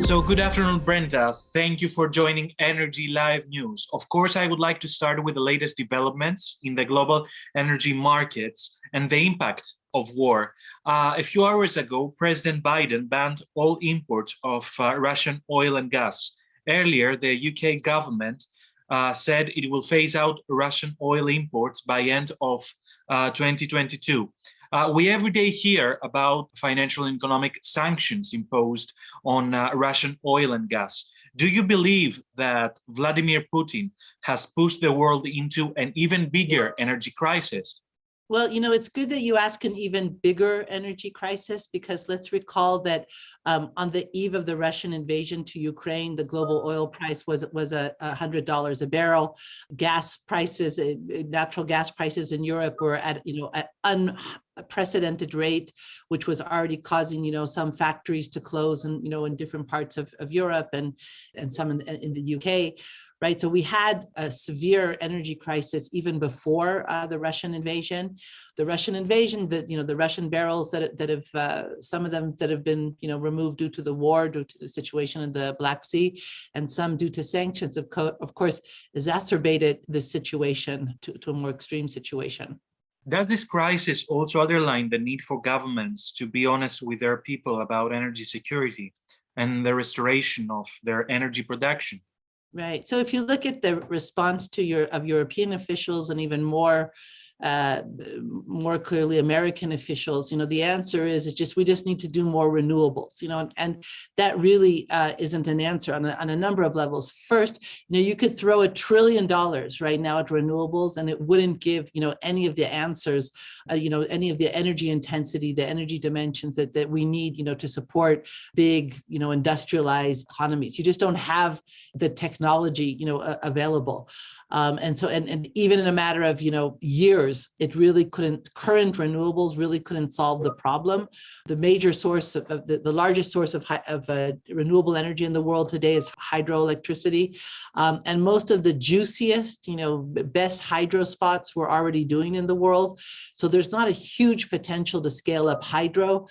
So good afternoon, Brenda. Thank you for joining Energy Live News. Of course, I would like to start with the latest developments in the global energy markets and the impact of war. A few hours ago, President Biden banned all imports of Russian oil and gas. Earlier, the UK government said it will phase out Russian oil imports by end of 2022. We every day hear about financial and economic sanctions imposed on Russian oil and gas. Do you believe that Vladimir Putin has pushed the world into an even bigger energy crisis? Well, it's good that you ask an even bigger energy crisis, because let's recall that on the eve of the Russian invasion to Ukraine, the global oil price was $100 a barrel. Gas prices, natural gas prices in Europe were at an unprecedented rate, which was already causing some factories to close and in different parts of Europe and some in the UK. Right, so we had a severe energy crisis even before the Russian invasion. The Russian invasion, the Russian barrels that have some of them that have been removed due to the war, due to the situation in the Black Sea, and some due to sanctions, of course, exacerbated the situation to a more extreme situation. Does this crisis also underline the need for governments to be honest with their people about energy security and the restoration of their energy production? Right. So if you look at the response to European officials and even more clearly American officials, the answer is just we just need to do more renewables, and that really isn't an answer on a number of levels. First, you could throw $1 trillion right now at renewables and it wouldn't give any of the answers, any of the energy intensity, the energy dimensions that we need to support big industrialized economies. You just don't have the technology available. And even in a matter of years, it really couldn't. Current renewables really couldn't solve the problem. The major source of the largest source of renewable energy in the world today is hydroelectricity, and most of the juiciest, best hydro spots we're already doing in the world. So there's not a huge potential to scale up hydro.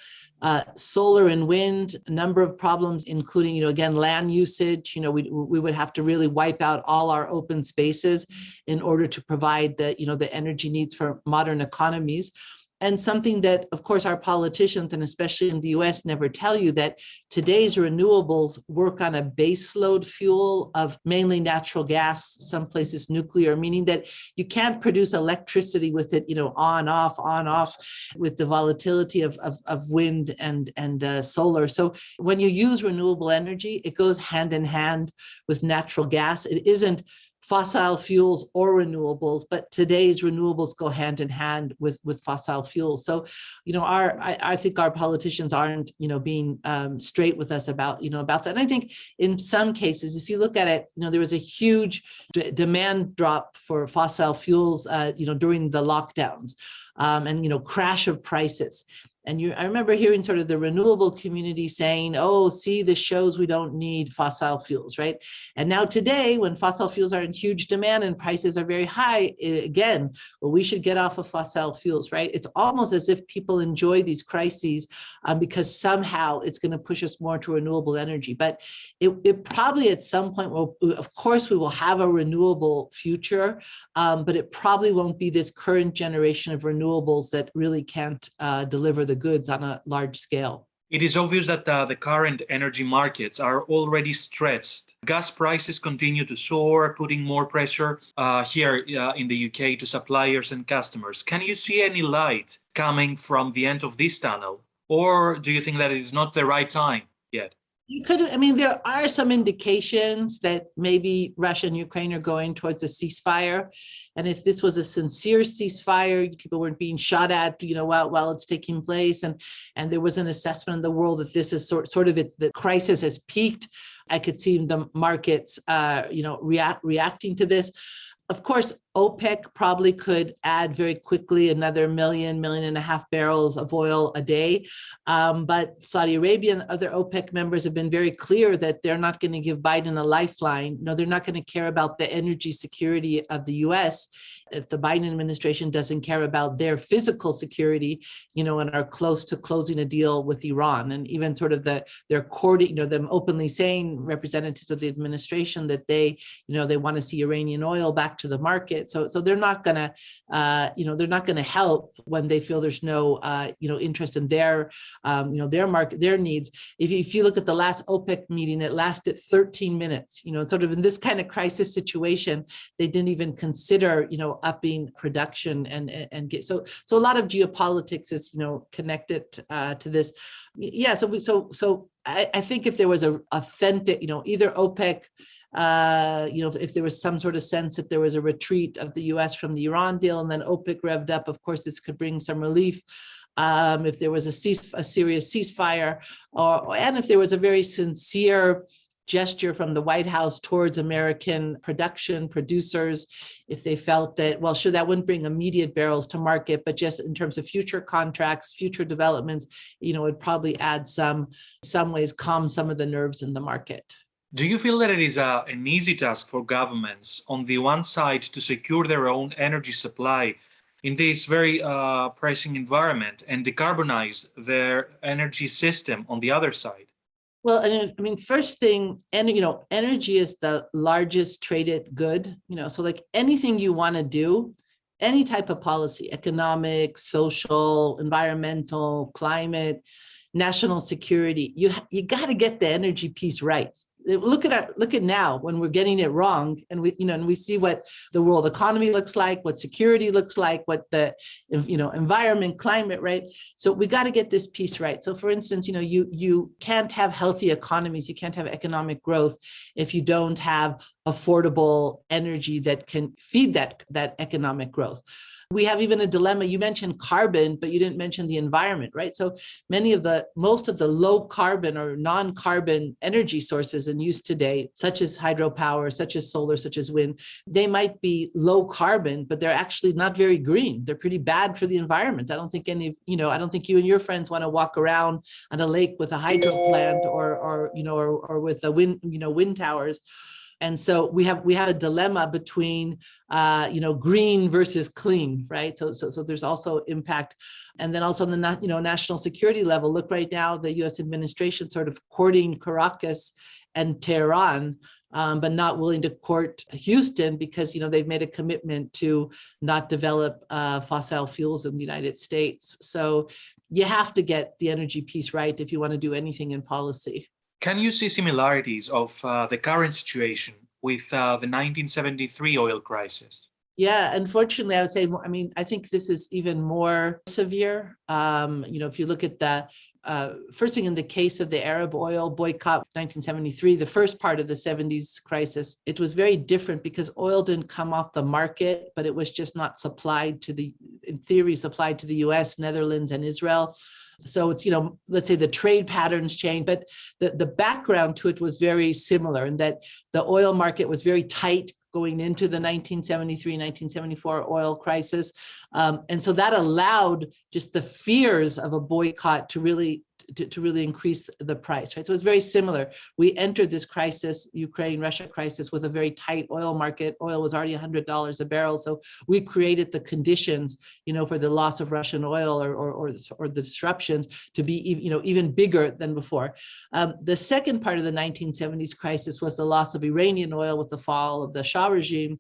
Solar and wind, a number of problems, including, again, land usage. We would have to really wipe out all our open spaces in order to provide the energy needs for modern economies. And something that, of course, our politicians, and especially in the US, never tell you, that today's renewables work on a baseload fuel of mainly natural gas, some places nuclear, meaning that you can't produce electricity with it, on, off, with the volatility of wind and solar. So when you use renewable energy, it goes hand in hand with natural gas. It isn't fossil fuels or renewables, but today's renewables go hand in hand with fossil fuels. So, I think our politicians aren't, being straight with us about that. And I think in some cases, if you look at it, there was a huge demand drop for fossil fuels, during the lockdowns, and crash of prices. And I remember hearing sort of the renewable community saying, oh, see, this shows we don't need fossil fuels, right? And now today, when fossil fuels are in huge demand and prices are very high, again, well, we should get off of fossil fuels, right? It's almost as if people enjoy these crises because somehow it's going to push us more to renewable energy. But it probably at some point, will, of course, we will have a renewable future, but it probably won't be this current generation of renewables that really can't deliver the goods on a large scale. It is obvious that the current energy markets are already stressed. Gas prices continue to soar, putting more pressure here in the UK to suppliers and customers. Can you see any light coming from the end of this tunnel? Or do you think that it is not the right time yet? There are some indications that maybe Russia and Ukraine are going towards a ceasefire. And if this was a sincere ceasefire, people weren't being shot at, while it's taking place, and there was an assessment in the world that this is sort of the crisis has peaked, I could see the markets, reacting to this. Of course, OPEC probably could add very quickly another million and a half barrels of oil a day. But Saudi Arabia and other OPEC members have been very clear that they're not going to give Biden a lifeline. They're not going to care about the energy security of the US if the Biden administration doesn't care about their physical security, and are close to closing a deal with Iran. And even sort of they're courting, them openly saying, representatives of the administration, that they want to see Iranian oil back to the market. So they're not going to, they're not going to help when they feel there's no, interest in their market, their needs. If you look at the last OPEC meeting, it lasted 13 minutes. Sort of in this kind of crisis situation, they didn't even consider, upping production and get so a lot of geopolitics is connected to this. Yeah. So I think if there was a authentic, either OPEC. If there was some sort of sense that there was a retreat of the US from the Iran deal and then OPEC revved up, of course, this could bring some relief. If there was a serious ceasefire, and if there was a very sincere gesture from the White House towards American producers, if they felt that, well, sure, that wouldn't bring immediate barrels to market, but just in terms of future contracts, future developments, it'd probably add some ways, calm some of the nerves in the market. Do you feel that it is an easy task for governments on the one side to secure their own energy supply in this very pressing environment and decarbonize their energy system on the other side? Well, I mean, first thing, energy is the largest traded good, so like anything you want to do, any type of policy, economic, social, environmental, climate, national security, you got to get the energy piece right. Look at now when we're getting it wrong, and we see what the world economy looks like, what security looks like, what the environment, climate, right? So we got to get this piece right. So for instance, you can't have healthy economies, you can't have economic growth if you don't have affordable energy that can feed that economic growth. We have even a dilemma. You mentioned carbon, but you didn't mention the environment, right? So most of the low carbon or non-carbon energy sources in use today, such as hydropower, such as solar, such as wind, they might be low carbon, but they're actually not very green. They're pretty bad for the environment. I don't think I don't think you and your friends want to walk around on a lake with a hydro plant or with a wind towers. And so we have a dilemma between, green versus clean, right? So there's also impact. And then also on the, national security level, look right now, the US administration sort of courting Caracas and Tehran, but not willing to court Houston because, they've made a commitment to not develop fossil fuels in the United States. So you have to get the energy piece right if you want to do anything in policy. Can you see similarities of the current situation with the 1973 oil crisis? Yeah, unfortunately, I would say, I think this is even more severe. If you look at the first thing in the case of the Arab oil boycott, 1973, the first part of the 70s crisis, it was very different because oil didn't come off the market, but it was just not supplied to the US, Netherlands, and Israel. So it's, let's say the trade patterns changed, but the background to it was very similar in that the oil market was very tight going into the 1973, 1974 oil crisis. And so that allowed just the fears of a boycott to really increase the price, right? So it's very similar. We entered this crisis, Ukraine-Russia crisis, with a very tight oil market. Oil was already $100 a barrel. So we created the conditions, for the loss of Russian oil or the disruptions to be, even bigger than before. The second part of the 1970s crisis was the loss of Iranian oil with the fall of the Shah regime.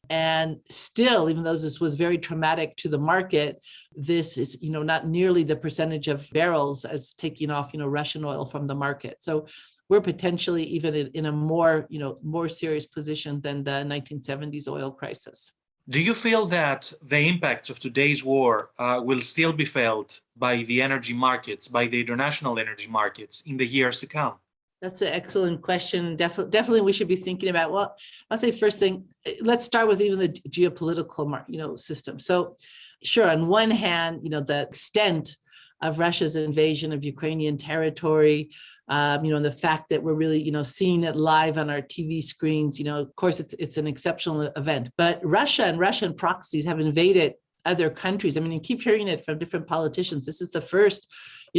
And still, even though this was very traumatic to the market, this is, not nearly the percentage of barrels as taking off, Russian oil from the market. So we're potentially even in a more serious position than the 1970s oil crisis. Do you feel that the impacts of today's war will still be felt by the energy markets, by the international energy markets in the years to come? That's an excellent question. Definitely we should be thinking about, well, I'll say first thing, let's start with even the geopolitical, system. So sure, on one hand, the extent of Russia's invasion of Ukrainian territory, and the fact that we're really, seeing it live on our TV screens, of course, it's an exceptional event. But Russia and Russian proxies have invaded other countries. I mean, you keep hearing it from different politicians. This is the first,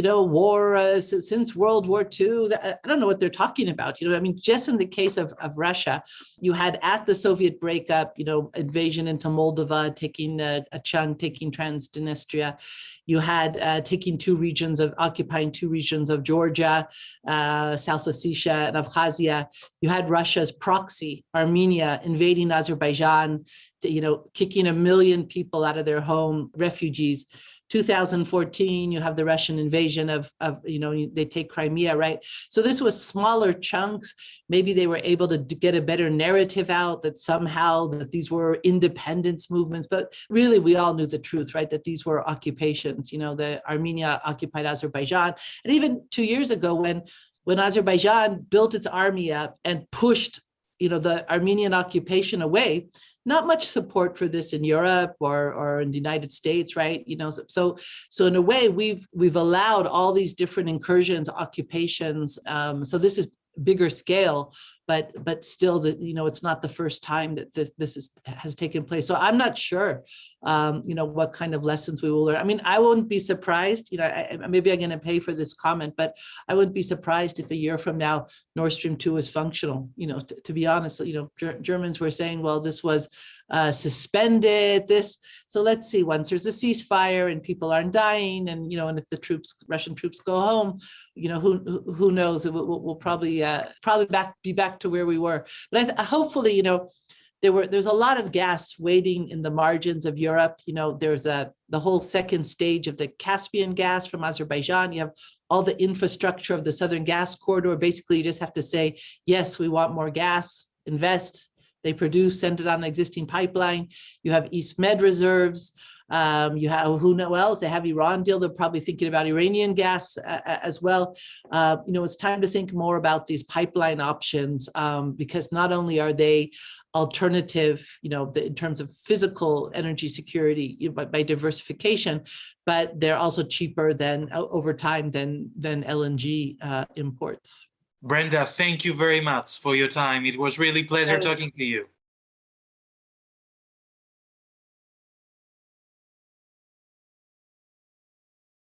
war since World War II. I don't know what they're talking about. Just in the case of Russia, you had at the Soviet breakup, invasion into Moldova, taking a chunk, taking Transnistria. You had occupying two regions of Georgia, South Ossetia and Abkhazia. You had Russia's proxy, Armenia, invading Azerbaijan, kicking 1 million people out of their home, refugees. 2014, you have the Russian invasion of they take Crimea, right? So this was smaller chunks. Maybe they were able to get a better narrative out that somehow that these were independence movements, but really we all knew the truth, right? That these were occupations. The Armenia occupied Azerbaijan. And even 2 years ago when Azerbaijan built its army up and pushed the Armenian occupation away, not much support for this in Europe or in the United States, right? So in a way, we've allowed all these different incursions, occupations. So this is bigger scale, but still, it's not the first time that this has taken place. So I'm not sure, what kind of lessons we will learn. I mean, I wouldn't be surprised. Maybe I'm going to pay for this comment, but I wouldn't be surprised if a year from now Nord Stream 2 is functional. To be honest, Germans were saying, well, this was suspended. So let's see. Once there's a ceasefire and people aren't dying, and and if the Russian troops go home, who knows? We'll probably be back to where we were. But hopefully, there's a lot of gas waiting in the margins of Europe. There's the whole second stage of the Caspian gas from Azerbaijan. You have all the infrastructure of the Southern Gas Corridor. Basically, you just have to say, yes, we want more gas, invest. They produce, send it on an existing pipeline. You have East Med reserves. You have, if they have Iran deal, they're probably thinking about Iranian gas as well. It's time to think more about these pipeline options because not only are they alternative, in terms of physical energy security by diversification, but they're also cheaper over time than LNG imports. Brenda, thank you very much for your time. It was really a pleasure talking to you.